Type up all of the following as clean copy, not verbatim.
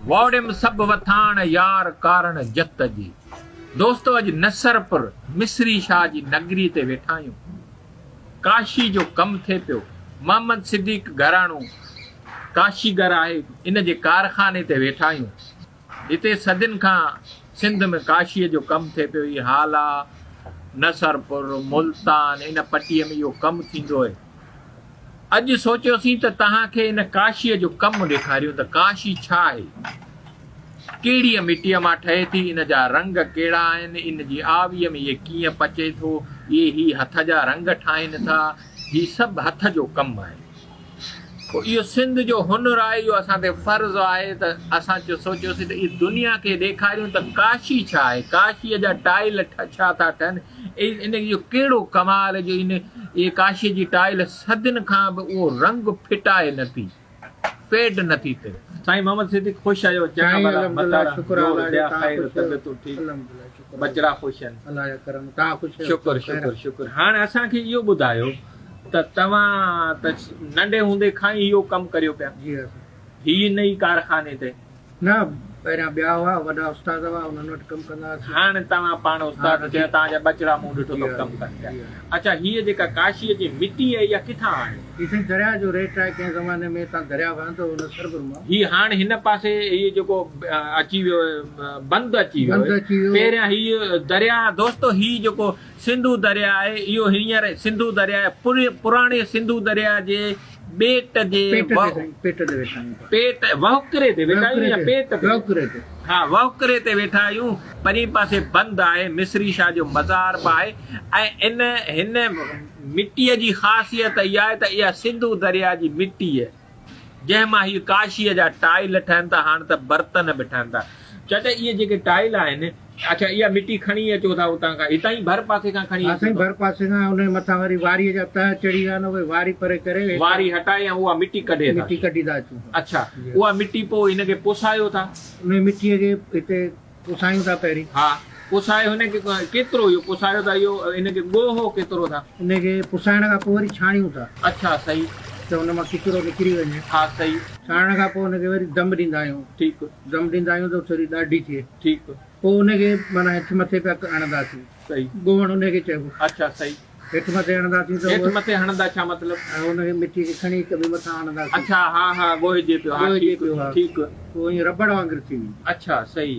वाड़िम सब वथाण यार कारण जत जी। दोस्तो अज नसरपुर मिस्री शाह जी नगरी ते वेठा आहियूं। काशी जो कम थे पियो। मोहम्मद सिद्दीक घराणो काशीगर आहे, इन जे कारखाने ते वेठा आहियूं। हिते सदिन खां सिंध में काशीअ जो कम थे पियो। इहा हाला नसरपुर मुल्तान इन पटीअ में इहो कमु थींदो आहे। अॼु सोचियोसीं त तव्हांखे इन काशीअ जो कमु ॾेखारियूं त काशी छा आहे, कहिड़ीअ मिटीअ मां ठहे थी, इन जा रंग कहिड़ा आहिनि, इन जी आवीअ में इहे कीअं पचे थो, इहे हथ जा रंग ठाहिनि था, हीउ सभु हथ जो कमु आहे। पोइ इहो सिंध जो हुनुरु आहे, इहो असां ते फ़र्ज़ु आहे त असां सोचियोसीं त इहा दुनिया खे ॾेखारियूं त काशी छा आहे, काशीअ जा टाइल छा था ठहनि, इन जो कहिड़ो कमाल जो इहे काशीअ जी टाइल सदिन खां बि उहो रंग फिटाए नथी, फेड नथी थिए। साईं मोहम्मद सिद्दीक ख़ुशि आहियो? बचड़ा ख़ुशि आहिनि? शुक्र शुक्र शुक्र। हाणे असांखे इहो ॿुधायो त तव्हां त नंढे हूंदे खां ई इहो कमु करियो पिया? हीअ नई कारखाने ते न, पहिरियां ॿिया हुआ, वॾा उस्ताद हुआ, उन्हनि वटि कमु कंदा हुआसीं। हाणे तव्हां पाण उस्ताद थियो, तव्हांजा बचड़ा मूं ॾिठो त कमु कनि पिया। अच्छा, हीअ जेका काशीअ जी मिटी आहे इहा किथां आहे? हीअ दरिया जो रेट आहे, कंहिं ज़माने में तव्हां दरिया वहंदो हुन सरबर मां। हीअ हाणे हिन पासे इहो जेको अची वियो बंदि अची वियो, पहिरियां हीअ दरिया दोस्तो, हीअ जेको सिंधू दरिया आहे इहो हींअर सिंधू दरिया आहे, पुराणे सिंधू दरिया जे पेट जे पेट वहुकरे ते वेठा आहियूं या पेट ते? हा, वहुकरे ते वेठा आहियूं। परी पासे बंदि आहे, मिस्री शाह जो मज़ार बि आहे। ऐं हिन मिटीअ जी ख़ासियत इहा आहे त इहा सिंधू दरिया जी मिटी आहे, जंहिंमां हीअ काशीअ जा टाइल ठहनि था। हाणे त बर्तन बि ठहनि था। चाचा, इहे जेके टाइल आहिनि, अच्छा इहा मिटी खणी अचो था उतां खां, हितां ई भर पासे खां खणी अचो? भर पासे खां, उन मथां वरी वारीअ जा तह चढ़ी विया न, उहे वारी परे करे वारी हटाए ऐं उहा मिटी कढी था अचूं। अच्छा, उहा मिटी पोइ हिनखे पुसायो था? उन मिटीअ खे हिते पुसायूं था पहिरीं। हा, पुसाए हुनखे केतिरो इहो पुसायो था? इहो हिनखे ॻोहो केतिरो था? उनखे पुसाइण खां पोइ वरी छाणियूं था। अच्छा, सही, त हुन मां किचिरो निकिरी वञे। हा, सही। छाणण खां पोइ हुनखे वरी दम ॾींदा आहियूं। ठीकु, दम ॾींदा आहियूं त थोरी ॾाढी थिए। ठीकु, पोइ हुनखे माना हेठि मथे पिया हणंदासीं। सही, ॻोहण हुनखे चइबो। अच्छा, सही। हेठि मथे हणंदासीं त हेठि मथे हणंदा छा मतिलबु? हुनखे मिटी खे खणी कभी मथां हणंदासीं। अच्छा, हा हा, ॻोहिजे पियो। हा, ठीकु। पोइ ईअं रबड़ वांगुरु थी वेंदी। अच्छा, सही।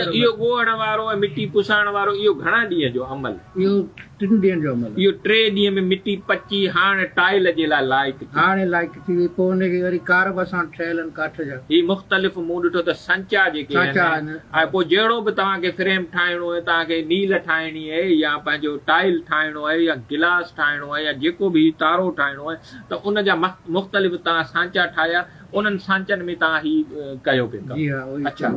इहो ॻोहण वारो ऐं मिटी पुसाइण वारो इहो घणा ॾींहं जो अमल? इहो 3 ॾींहंनि जो अमल। इहो 3 ॾींहं में मिटी पची हाणे टाइल जे लाइ लाइक़ु थी वई। पोइ हुनखे वरी कारब सां ठहियल आहिनि काठ जा। ही मुख़्तलिफ़ मूं ॾिठो त संचा जेके आहिनि, ऐं पोइ जहिड़ो बि तव्हांखे फ्रेम ठाहिणो आहे, तव्हांखे नील ठाहिणी आहे या पंहिंजो टाइल ठाहिणो आहे या गिलास ठाहिणो आहे या जेको बि तारो ठाहिणो आहे, त उन जा मुख़्तलिफ़ तव्हां सांचा ठाहिया, उन्हनि सांचनि में तव्हां ही कयो पिया। अच्छा,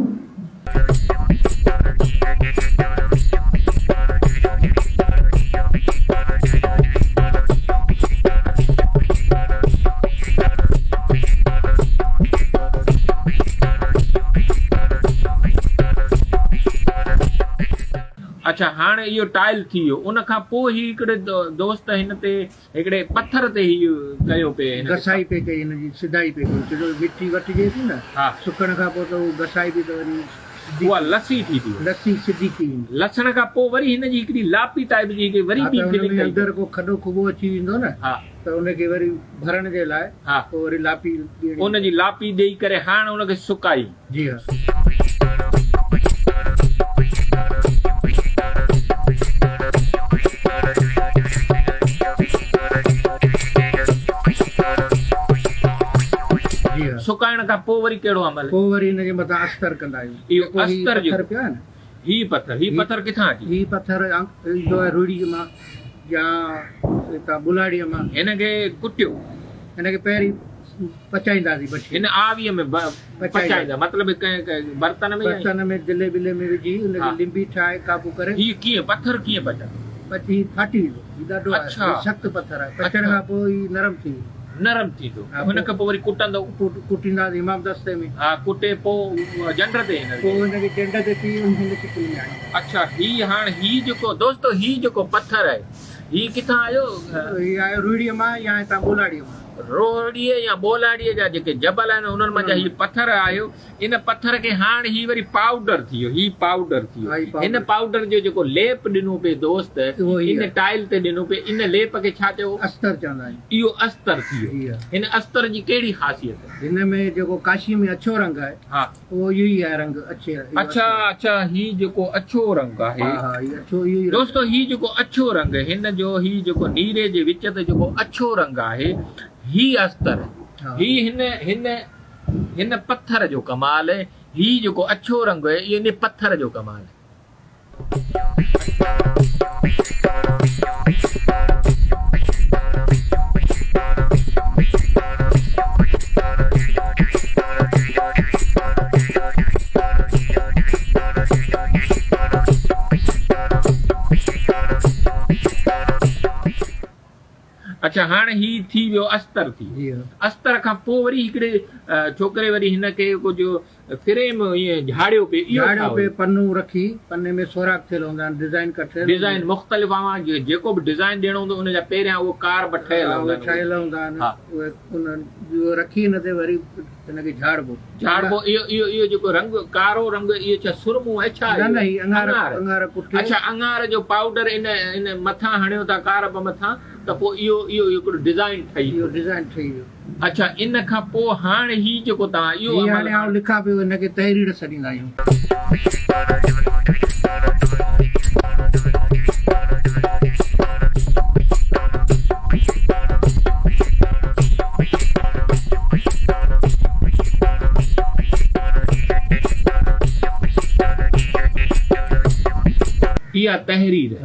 अच्छा, हाणे इहो टाइल थी वियो। उन खां पोइ ही हिकिड़े दोस्त हिन ते हिकिड़े पत्थर ते ही कयो पिए, घसाई पे कई, हिन जी सिधाई पे कई। छो मिटी वटिजे थी न, सुकण खां पोइ त उहो घसाई बि त वरी उहा लसी थी थी, लसी सिधी थी वेंदी। लसण खां पोइ वरी हिन जी हिकिड़ी लापी टाइप जी वरी बि अंदरि को खॾो खुॿो अची वेंदो न, त उनखे वरी भरण जे लाइ पोइ वरी लापी उनजी लापी ॾेई करे हाणे उनखे सुकाई। जी हा। सुकाइण खां पोइ वरी कहिड़ो अमल? पोइ वरी हिनजे मथां अस्तर कंदा आहियूं। इहो अस्तर जो पियो आहे न, ही पत्थर किथां अची? ही पत्थर ईंदो आहे रुड़ी मां या हितां बुलाड़ीअ मां। हिनखे कुटियो, हिनखे पहिरीं पचाईंदासीं बची हिन आवीअ में पचाईंदा मतिलबु कंहिं बर्तन में बर्तन में दिले बिले में विझी हुनखे लिंबी ठाहे काबू करे हीअ कीअं पथर कीअं पचंदो पची फाटी वेंदो ॾाढो सख़्तु पथर आहे पचण खां पोइ ई नरम थी नरम थींदो हुनखां पोइ वरी कुटंदो कुटींदासीं इमाम दस्ते में हा कुटे पोइ जंड ते पोइ हुनखे जंड ते थी हुनखे चिकनी आहे अच्छा हीअ हाणे हीअ जेको दोस्तो हीअ जेको पथर आहे हीअ किथां आयो हीअ आयो रुड़ीअ मां या हितां बोलाड़ीअ मां रोड़ीअ या बोलाड़ीअ जा जेके जबल आहिनि उन्हनि मां हीअ पथर आयो इन पथर खे हाणे हीअ वरी पाउडर थी वियो हीअ पाउडर थी वियो हिन पाउडर जो जेको लेप ॾिनो पिए दोस्त इन टाइल ते ॾिनो पिए इन लेप खे छा चयो अस्तर चवंदा आहिनि इहो अस्तर थी वियो हिन अस्तर जी कहिड़ी ख़ासियत आहे हिन में जेको काशी में अछो रंग आहे हा उहो इहो ई आहे रंग अच्छे अच्छा अच्छा हीअ जेको अछो रंग आहे हा इहो अछो इहो दोस्तो हीअ जेको अछो रंग हिन जो हीअ जेको नीरे जे विच ते जेको अछो रंग आहे ही अस्तर ही हिन पत्थर जो कमाल है ही जेको अछो रंग है ये इन पत्थर जो कमाल है अच्छा हाणे ही थी वियो अस्तर थी अस्तर खां पोइ वरी हिकिड़े छोकिरे वरी हिनखे कुझु फ्रेम ईअं झाड़ियो पिए पन्नू रखी पन्ने में सोराख थियल हूंदा आहिनि डिज़ाइन कठियल डिज़ाइन मुख़्तलिफ़ जेको बि डिज़ाइन ॾियणो हूंदो उनजा पहिरियां उहो कार ठहियल हूंदा आहिनि उहे रखी हिन ते वरी हिनखे झाड़बो इहो जेको रंग कारो रंग इहो छा सुरमो आहे छा अच्छा अंगार जो पाउडर इन मथां हणियो था कार मथां त पोइ इहो इहो हिकिड़ो डिज़ाइन ठही वियो अच्छा इन खां पोइ हाणे ही जेको तव्हां इहो हाणे आउं लिखां पियो हिनखे तहरीर छॾींदा आहियूं इहा तहरीर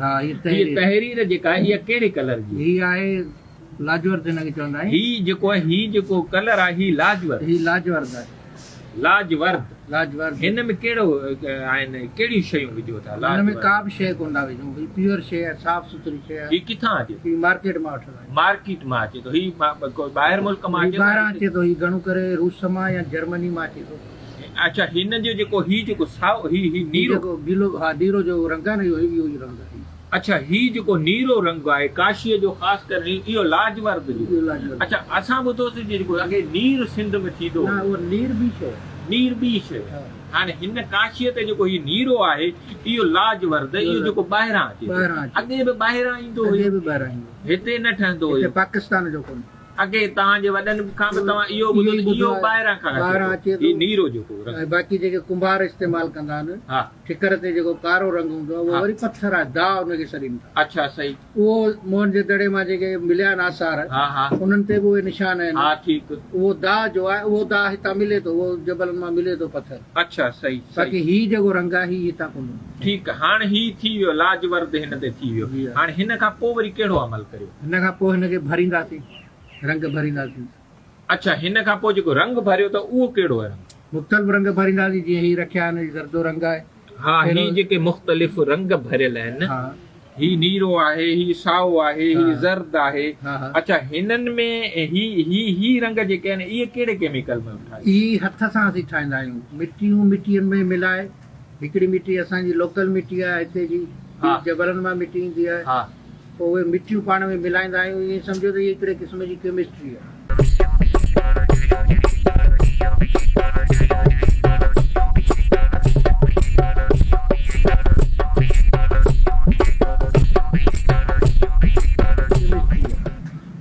तहरीर जेका आहे इहा कहिड़े कलर जी ही आहे लाजवर्द हिनखे चवंदा आहिनि ही जेको कलर आहे ही लाजवर्द आहे लाजवर्द हिन में कहिड़ो आहिनि कहिड़ियूं शयूं विझो था हिन में का बि शइ कोन था विझूं प्योर शइ आहे साफ़ सुथरी शइ आहे ही किथां अचे ही मार्केट मां वठंदा मार्केट मां अचे थो ही ॿाहिरि मुल्क मां अचे थो ही घणो करे रूस मां या जर्मनी मां अचे थो अच्छा हिन जो जेको साओ ही नीरो हा नीरो जो रंग आहे न इहो ई रंग आहे अच्छा ही जेको नीरो रंग आहे काशीअ जो ख़ासि करे इहो लाजवर्द जो अच्छा असां ॿुधोसीं जेको अॻे नीर सिंध में थींदो उहो नीर बि शइ हाणे हिन काशीअ ते जेको ही नीरो आहे इहो लाजवर्द इहो जेको ॿाहिरां अचे अॻे बि ॿाहिरां ईंदो हिते न ठहंदो हुयो पाकिस्तान जो कोन अॻे तव्हांजे वॾनि खां बि तव्हां इहो ॿुधो ॿाहिरां खां अचे थो नीरो जेको बाक़ी जेके कुंभार इस्तेमालु कंदा आहिनि हा ठिकर ते जेको कारो रंग हूंदो आहे उहो वरी पत्थर आहे दाह हुनखे छॾीनि था अच्छा सही उहो मोहन जे दड़े मां जेके मिलिया आहिनि आसार उन्हनि ते बि उहे निशान आहिनि हा ठीकु उहो दाह जो आहे उहो दाह हितां मिले थो उहो जबलनि मां मिले थो पत्थर अच्छा सही बाक़ी ही जेको रंग आहे ही हितां कोन ठीकु आहे हाणे ही थी वियो लाजवर्द हिन ते थी वियो हाणे हिन खां पोइ वरी कहिड़ो अमल करियो हिन खां पोइ हिनखे भरींदासीं रंग भरींदासीं अच्छा हिन खां पोइ जेको रंग भरियो त उहो कहिड़ो आहे मुख़्तलिफ़ रंग भरींदासीं जीअं ही रखिया आहिनि ज़रदो रंग आहे हा ही जेके मुख़्तलिफ़ रंग भरियल आहिनि ही नीरो आहे ही साओ आहे ही ज़र्द आहे अच्छा हिननि में ही रंग जेके आहिनि इहे कहिड़े केमिकल में ही हथ सां असीं ठाहींदा आहियूं मिटीअ में मिलाए हिकिड़ी मिटी असांजी लोकल मिटी आहे हिते जी जबलनि मां मिटी ईंदी आहे पोइ उहे मिटियूं पाण में मिलाईंदा आहियूं ईअं सम्झो त हिकिड़े क़िस्म जी केमिस्ट्री आहे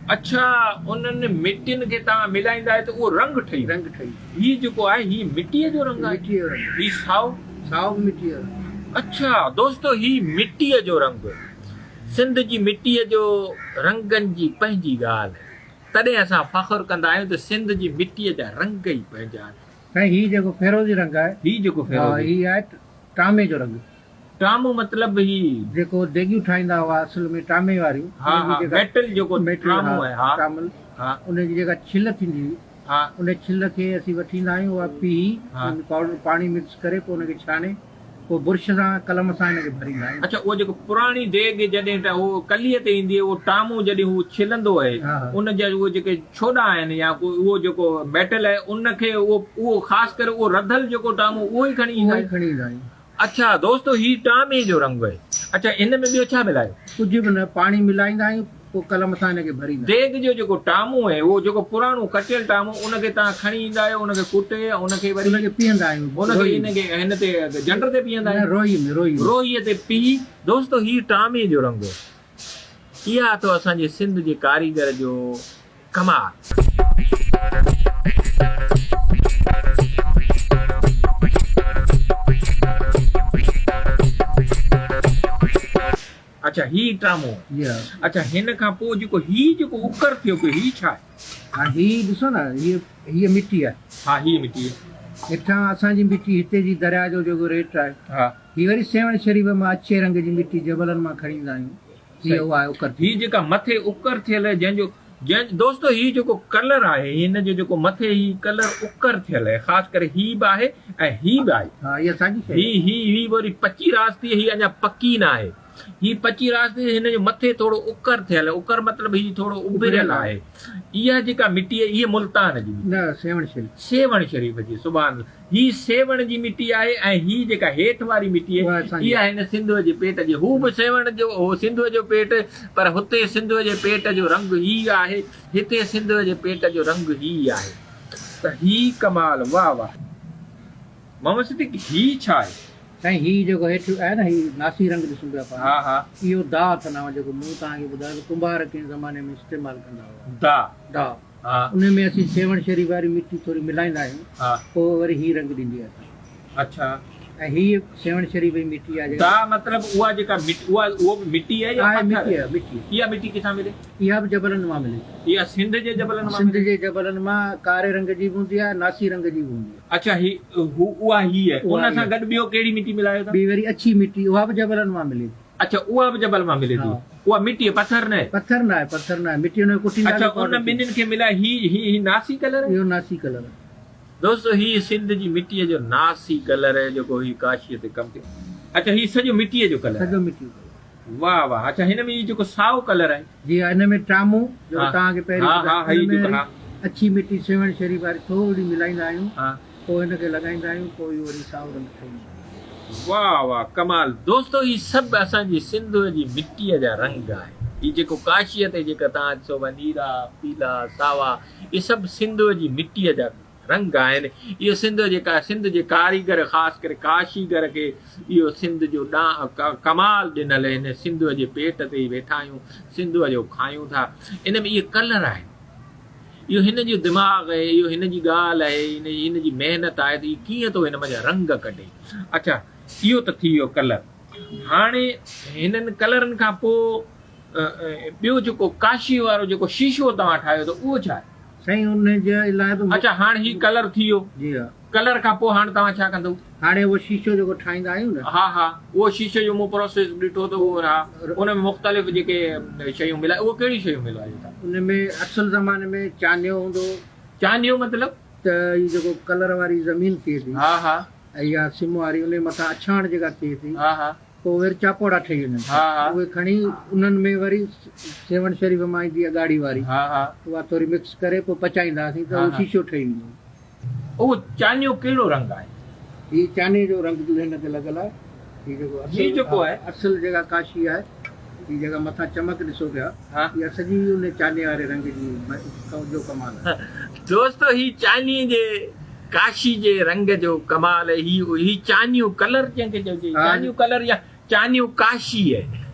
अच्छा उन्हनि मिटियुनि खे तव्हां मिलाईंदा आहियो त उहो रंग ठही हीउ जेको आहे ही मिटीअ जो रंग आहे ही साओ मिटीअ अच्छा दोस्तो ही मिटीअ जो रंग सिंध जी मिटीअ जो रंगनि जी पंहिंजी ॻाल्हि तॾहिं असां फ़ख्रु कंदा आहियूं त सिंध जी मिटीअ जा रंग ई पंहिंजा आहिनि ही जेको फेरोज़ी रंग आहे ही जेको ही आहे टामे जो रंग टामो मतिलबु ही जेको देगियूं ठाहींदा हुआ असल में टामे वारियूं मेटल जेको टामो आहे टामल उनजी जेका छिल थींदी हा उन छिल खे असीं वठी ईंदा आहियूं उहा पीही पाउडर पाणी मिक्स करे पोइ उनखे छाणे पोइ बुर्श सां कलम सां हिनखे भरींदा आहियूं। अच्छा, उहो जेको पुराणी देग जॾहिं त उहो कलीअ ते ईंदी आहे, उहो टामो जॾहिं उहो छिलंदो आहे उन जा उहे जेके छोड़ा आहिनि या उहो जेको मेटल आहे उनखे उहो ख़ासि करे उहो रधल जेको टामो उहो ई खणी ईंदा आहियूं। अच्छा दोस्तो, ही टामे जो रंग आहे। अच्छा, इन में ॿियो छा मिलायो? कुझु बि न, पाणी मिलाईंदा आहियूं पोइ कलम सां हिनखे भरींदा। देग जो जेको टामो आहे उहो जेको पुराणो कटियल टामो उनखे तव्हां खणी ईंदा आहियो, उनखे कुटे उनखे वरी उनखे पीअंदा आहियूं, उनखे इनखे हिन ते जंड ते पीअंदा आहियो, रोईअ ते पी। दोस्तो, ही टामे जो रंग आहे। इहा तो असांजे सिंध जे कारीगर जो कमाल। अच्छा, ही टामो। अच्छा, हिन खां पोइ जेको उकर थियो पियो, ही छा आहे? हाँ, ही ॾिसो न, हीअ मिटी आहे। हा, ही मिटी आहे। हितां असांजी मिटी, हिते जी दरिया जो जेको रेट आहे, हा, ही वरी सेवण शरीफ मां अछे रंग जी मिटी जबलनि मां खणी ईंदा आहियूं। हीअ उहा आहे उकर। ही जेका मथे उकर थियल आहे जंहिंजो दोस्तो ही जेको कलर आहे हिन जो जेको मथे ही कलर उकर थियल आहे, ख़ासि करे ही बि आहे ऐं ही बि आहे। हा, इहा असांजी ही वरी पची रास्ती, ही अञा पकी न आहे। ही पची रास्ती, हिन जो मथे थोरो उकर थियल आहे। उकर मतिलब ही थोरो उभरियल आहे। इहा जेका मिटी आहे इहा मुल्तान जी न, सेवण शरीफ जी। सुभान, ही सेवण जी मिटी आहे ऐं ही जेका हेठि वारी मिटी आहे इहा हिन सिंधूअ जे पेट जी। हू बि सेवण जो, हो सिंधूअ जो पेट, पर हुते सिंधूअ जे पेट जो रंग ही आहे, हिते सिंधूअ जे पेट जो रंग ही आहे। त ही कमाल, वाह वाह। मोहम्मद सिद्दीक, ही छा आहे? साईं, ही जेको हेठि आहे न, ही नासी रंग ॾिसूं पिया पाण। हा हा, इहो दाह अथव जेको मूं तव्हांखे ॿुधायो कुंभार कंहिं ज़माने में इस्तेमालु कंदा हुआ। दाह उन में असीं सेवण शरीफ वारी मिटी थोरी मिलाईंदा आहियूं, पोइ वरी ही रंग ॾींदी आहे। अच्छा, ऐं हीअ सेवण शरीफ जी मिटी आहे। दाह मतिलब उहा जेका उहो मिटी आहे या मिटी आहे? मिटी। इहा मिटी किथां मिले? इहा बि जबलनि मां मिले। इहा सिंध जे जबलनि मां? सिंध जे जबलनि मां कारे रंग जी बि हूंदी आहे, नासी रंग जी बि हूंदी आहे। अच्छा, ही उहा ही आहे। उन सां गॾु ॿियो कहिड़ी मिटी मिलायो था? ॿी वरी अच्छी मिटी, उहा बि जबलनि मां मिले। अच्छा, उहा बि जबल मां मिले थी। उहा मिटी पत्थर न आहे? पत्थर न आहे, मिटी उन कुटी। अच्छा, उन ॿिन्हिनि खे मिलाए ही नासी कलर आहे? इहो नासी कलर आहे दोस्तो। ही सिंध जी मिटीअ जो नासी कलर आहे जेको ही काशीअ ते कमु थियो। अच्छा, ही सॼो मिटीअ जो कलर? सॼो मिटी। वाह वाह। अच्छा, हिन में जेको साओ कलर आहे? जी, हिन में टामो जो तव्हांखे पहिरीं अच्छी मिटी सेवण शरीफ वारी थोरी मिलाईंदा आहियूं, पोइ हिनखे लॻाईंदा आहियूं, पोइ वरी साओ रंग ठहींदो। वाह वाह, कमाल। दोस्तो, ही सभु असांजी सिंध जी मिटीअ जा रंग आहे। ही जेको काशीअ ते जेका तव्हां ॾिसो नीरा, पीला, सावा, इहे सभु सिंध जी मिटीअ जा रंग आहिनि। इहो सिंध जे कारीगर, ख़ासि करे काशीगर खे इहो सिंध जो कमाल ॾिनल आहे। हिन सिंध जे पेट ते ई वेठा आहियूं, सिंध जो खायूं था। इन में इहे कलर आहिनि, इहो हिन जो दिमाग़ आहे, इहो हिन जी ॻाल्हि आहे, हिन जी महिनत आहे त हीअ कीअं थो हिन मज़ा रंग कढे। अच्छा, इहो त थी वियो कलर। हाणे हिननि कलरनि खां पोइ ॿियो जेको काशी वारो जेको शीशो तव्हां ठाहियो त उहो छा आहे? साईं, उन जे इलाही। अच्छा, हाणे ही कलर थी वियो। जी हा। कलर खां पोइ हाणे तव्हां छा कंदव? हाणे उहो शीशो जेको ठाहींदा आहियूं न। हा हा, उहो शीशे जो मूं प्रोसेस ॾिठो त उन में मुख़्तलिफ़ जेके शयूं मिलाए, उहो कहिड़ी शयूं मिलायूं था? उन में असुल ज़माने में चांदियो हूंदो। चांदियो मतिलब? त हीअ जेको कलर वारी ज़मीन थिए थी, हा हा, ऐं इहा सिम वारी, उन मथां अछाण जेका थिए थी, हा हा, पोइ वरी चापोड़ा ठही वञनि। हा हा, उहे खणी उन्हनि में वरी सेवण शरीफ मां ईंदी आहे ॻाढ़ी वारी, हा हा, उहा थोरी मिक्स करे पोइ पचाईंदासीं त उहो शीशो ठही वेंदो। उहो चांदियो कहिड़ो रंग आहे? हीअ चांदे जो रंग हिन ते लॻल आहे। हीअ जेको आहे असुल जेका काशी आहे, हीअ जेका मथां चमक ॾिसो पिया, इहा सॼी उन चांदे वारे रंग जी जो कमाल आहे। दोस्तो, ही चांदी जे काशी जे रंग जो कमाल आहे। ही चांदियो कलर जंहिंखे चइजे, चांदियो कलर या चांदियो काशी आहे।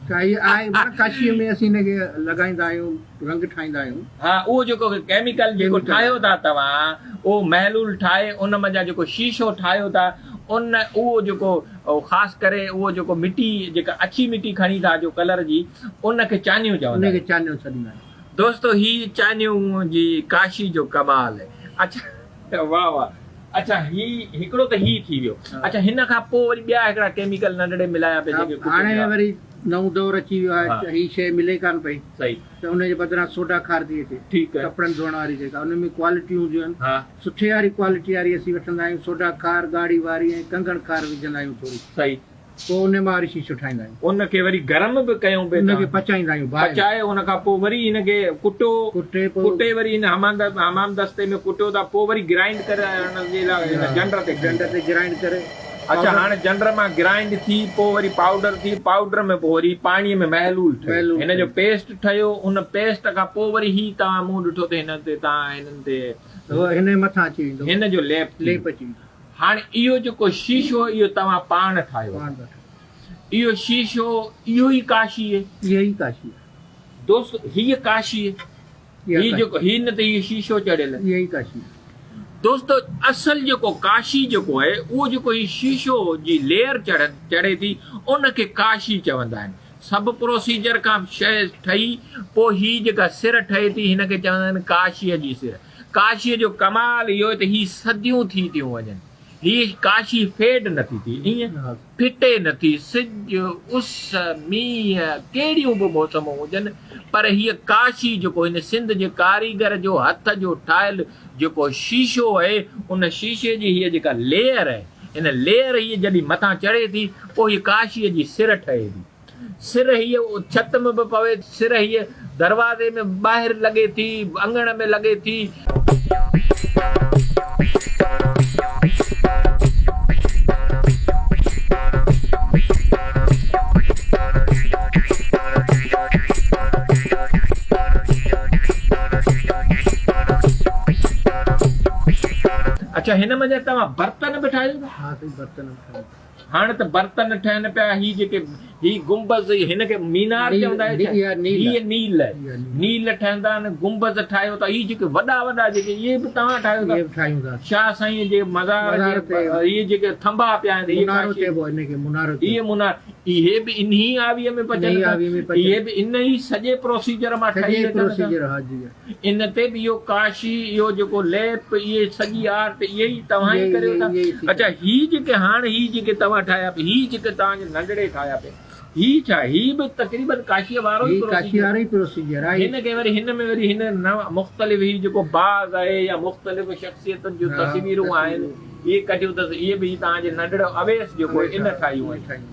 काशीअ में असीं हिनखे लॻाईंदा आहियूं, रंग ठाहींदा आहियूं। हा, उहो जेको केमिकल जेको ठाहियो था तव्हां, उहो महलूल ठाहे उन मज़ा जेको शीशो ठाहियो था, उहो जेको ख़ासि करे उहो जेको मिटी जेका अछी मिटी खणी था जो कलर जी, उनखे चांदियो चवंदा आहिनि। चांदियो चवंदा आहिनि। दोस्तो, ही चांदियो जी काशी जो कमाल आहे। अच्छा, वाह वाह। अच्छा, हिकिड़ो त ही थी वियो। अच्छा, हिन खां पोइ वरी ॿिया हिकिड़ा केमिकल नंढड़े मिलाया पिया जेके हाणे वरी नओं दौर अची वियो आहे, ही शइ मिले कान पई सही, त उनजे बदिरां सोडा खार थी अचे, ठीकु आहे, कपिड़नि धोइण वारी जेका उन में क्वालिटियूं हूंदियूं आहिनि, हा सुठे वारी क्वालिटी वारी असीं वठंदा आहियूं, सोडा खार ॻाढ़ी वारी ऐं कंगण खार विझंदा आहियूं थोरी, सही, पोइ उन मां वरी शीशो ठाहींदा आहियूं, उनखे वरी गरम बि कयूं पिया, उनखे पचाईंदा आहियूं, पचाए उन खां पोइ वरी हिनखे कुटे वरी हिन हमाम दस्ते में कुटियो था, पोइ वरी ग्राइंड करे हुनजे लाइ जंड ते ग्राइंड करे, अच्छा हाणे जंड मां ग्राइंड थी पोइ वरी पाउडर थी, पाउडर में पोइ वरी पाणीअ में महलूल ठहियो, हिन जो पेस्ट ठहियो, उन पेस्ट खां पोइ वरी ही तव्हां मुंहुं ॾिठो त हिन ते तव्हां हिननि ते हिन मथां अची वेंदो, हिन जो लेप अची वेंदो। हाणे इहो जेको शीशो इहो तव्हां पाण ठाहियो, इहो शीशो इहो ई काशी आहे, इहो ई काशी आहे दोस्त, हीअ काशी आहे, हीअ जेको हिन ते इहो शीशो चढ़ियल आहे, इहो ई काशी आहे दोस्तो। असल जेको काशी जेको आहे उहो जेको ही शीशो जी लेयर चढ़े थी उनखे काशी चवंदा आहिनि। सभु प्रोसीजर खां शइ ठही पोइ ही जेका सिर ठहे थी हिनखे चवंदा आहिनि काशीअ जी सिर। काशीअ जो कमाल इहो त ही सदियूं थी थियूं वञनि, ही काशी फेड नथी थी, ईअं फिटे नथी, सिज उस मींहं कहिड़ियूं बि मौसमूं हुजनि, पर हीअ काशी जेको हिन सिंध जे कारीगर जो हथ जो ठाहियल जेको शीशो आहे, उन शीशे जी हीअ जेका लेयर आहे, हिन लेयर हीअ जॾहिं मथां चढ़े थी पोइ हीअ काशीअ जी सिर ठहे थी। सिर हीअ छत में बि पवे, सिर हीअ दरवाज़े में ॿाहिरि लॻे थी, अंगण में लॻे थी। अच्छा हिन में तव्हां बर्तन बि ठाहियो था? हा साईं, बर्तन हाणे त बर्तन ठहनि पिया, ही जेके ही गुंबज़ हिनखे मीनार चवंदा आहिनि, हीअ नील नील ठहंदा आहिनि, गुंबज़ ठाहियो था, ही जेके वॾा वॾा जेके इहे बि तव्हां ठाहियो था? शाह साईं जे मज़ार ते इहे जेके थंभा पिया आहिनि, इहे मुनार, इहे बि इन्ही आवीअ में पचनि, इहे बि इन ई सॼे प्रोसीजर मां ठही अचनि। इन ते बि इहो काशी, इहो जेको लेप, इहे सॼी आर्ट इहे ई तव्हां ई करियो था। अच्छा ही जेके हाणे ही जेके तव्हां ठाहिया पिया, ही जेके तव्हांजे नंढड़े ठाहिया पिया, ही छा, ही बि तक़रीबन काशीअ वारो ई प्रोसीजर आहे? हिनखे वरी हिन में वरी हिन मुख़्तलिफ़ ही जेको बाग़ आहे या मुख़्तलिफ़ शख़्सियतुनि जूं तस्वीरूं आहिनि, इहे कढियूं अथसि, इहे बि तव्हांजे नंढड़ो अवेस जेको इन ठाहियूं आहिनि।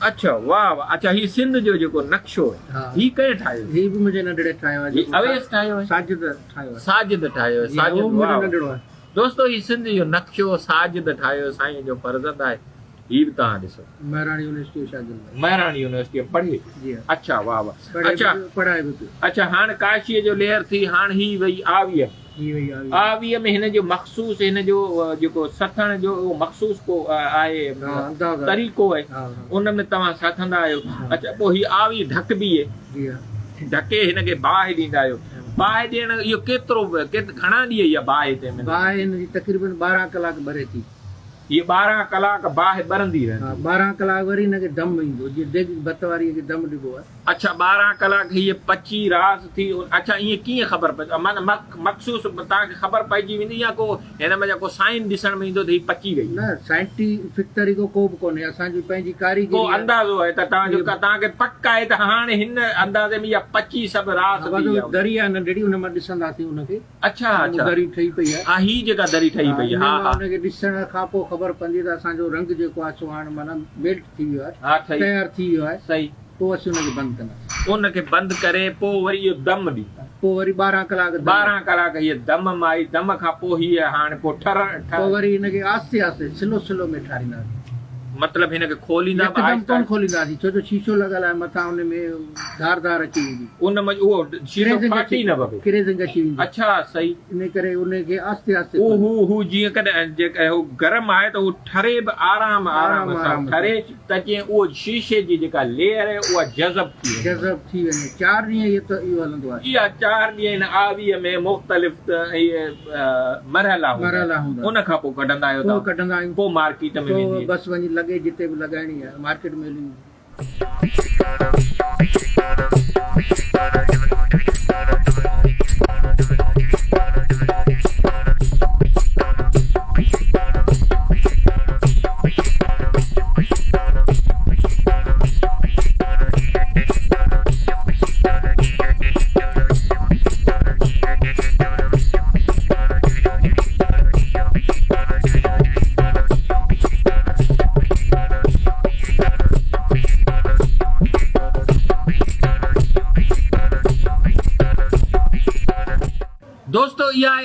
अच्छा वाह वाह। अच्छा ही सिंध जो जेको नक्शो आहे, ही कंहिं ठाहियो? ही बि मुंहिंजे नंढड़े ठाहियो आहे, अवेस ठाहियो आहे, साजिद ठाहियो, साजिद। दोस्तो ही सिंध जो नक्शो साजिद ठाहियो, साईं जो फर्ज़ंद आहे। ही बि तव्हां ॾिसो, महराणी यूनिवर्सिटी शागिर्द, महराणी यूनिवर्सिटी पढ़ी। अच्छा वाह वाह। अच्छा पढ़ाए बि। अच्छा हाणे काशीअ जो लेयर थी, हाणे ही वई आवीअ, आवीअ में हिन जो मखसूस, हिन जो जेको सथण जो मखसूस को आहे, तरीक़ो आहे, उन में तव्हां सथंदा आहियो। अच्छा पोइ ही आवी ढकबी आहे, ढके हिनखे बाहि ॾींदा आहियो। बाहि ॾियण इहो केतिरो घणा ॾींहं इहा बाहि हिते में? बाहि हिनजी तक़रीबन 12 कलाक भरे थी। ये 12 कलाक बाहि बरंदी रहंदी। 12 कलाक वरी हिनखे दम ईंदो, जीअं देग भत वारी खे दम ॾिबो आहे। अच्छा 12 कलाक हीअ पची रास थी। अच्छा ईअं कीअं ख़बर पए, माना मखसूस तव्हांखे ख़बर पइजी वेंदी या को हिन में जेको साइन ॾिसण में ईंदो त हीअ पची वई? न, साइंटिफिक तरीक़ो को बि कोन्हे, असांजी पंहिंजी कारीगरी को अंदाज़ो आहे त तव्हांखे पक आहे त हाणे हिन अंदाज़े में इहा पची सभु रास दरी आहे नंढड़ी, हुन मां ॾिसंदासीं हुनखे। अच्छा अच्छा दरी ठही पई आहे। हा ही जेका दरी ठही पई आहे, हा हुनखे ॾिसण खां पोइ ख़बर पवंदी त असांजो रंग जेको आहे सो हाणे माना मेल्ट थी वियो आहे, तयारु थी वियो आहे। सही। पोइ असीं हुनखे बंदि कंदासीं। उनखे बंदि करे पोइ वरी इहो दम ॾींदा, पोइ वरी 12 कलाक हीअ दम माई। दम खां पोइ हीअ हाणे पोइ पोइ वरी हिनखे आस्ते आस्ते स्लो स्लो में ठारींदासीं। मतलब हिनखे खोलींदा, हिकदमि कोन खोलींदासीं, छो जो शीशो लॻल आहे मथां, हुन में धार अची वेंदी, उन में उहो शीशो फाटी न पवे, क्रेजिंग अची वेंदी। अच्छा सही। इन करे उनखे आस्ते आस्ते हू जीअं कॾहिं जेका गरम आहे त उहो ठरे बि आराम सां ठरे, त जीअं उहो शीशे जी जेका लेयर आहे उहा जज़ब थी वञे। 4 ॾींहं इहो हलंदो आहे। इहा 4 ॾींहं हिन आवीअ में मुख़्तलिफ़ मरहला हूंदा, उन खां पोइ कढंदा आहियो, पोइ मार्केट में वेंदी, बस वञी लॻे जिते बि लॻाइणी आहे, मार्केट में हली।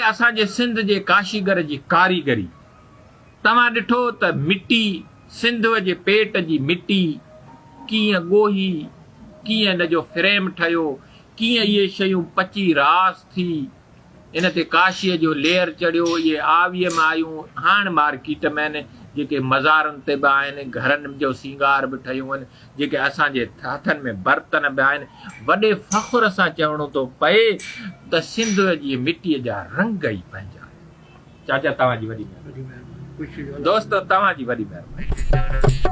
असांजे सिंध जे काशीगर जी कारीगरी तव्हां ॾिठो त मिटी सिंध जे पेट जी मिटी कीअं ॻोही कीअं इन जो फ्रेम ठहियो कीअं इहे शयूं पची रास थी इन ते काशीअ जो लेयर चढ़ियो इहे आवीअ में आयूं हाणे मार्केट में आहिनि जेके मज़ारनि ते बि आहिनि घरनि जो सींगार बि ठहियूं आहिनि जेके असांजे हथनि में बर्तन बि आहिनि वॾे फ़ख़ुर सां चवणो थो पए त सिंध जी मिटीअ जा रंग ई पंहिंजा चाचा तव्हांजी वॾी महिरबानी दोस्तो तव्हांजी वॾी महिरबानी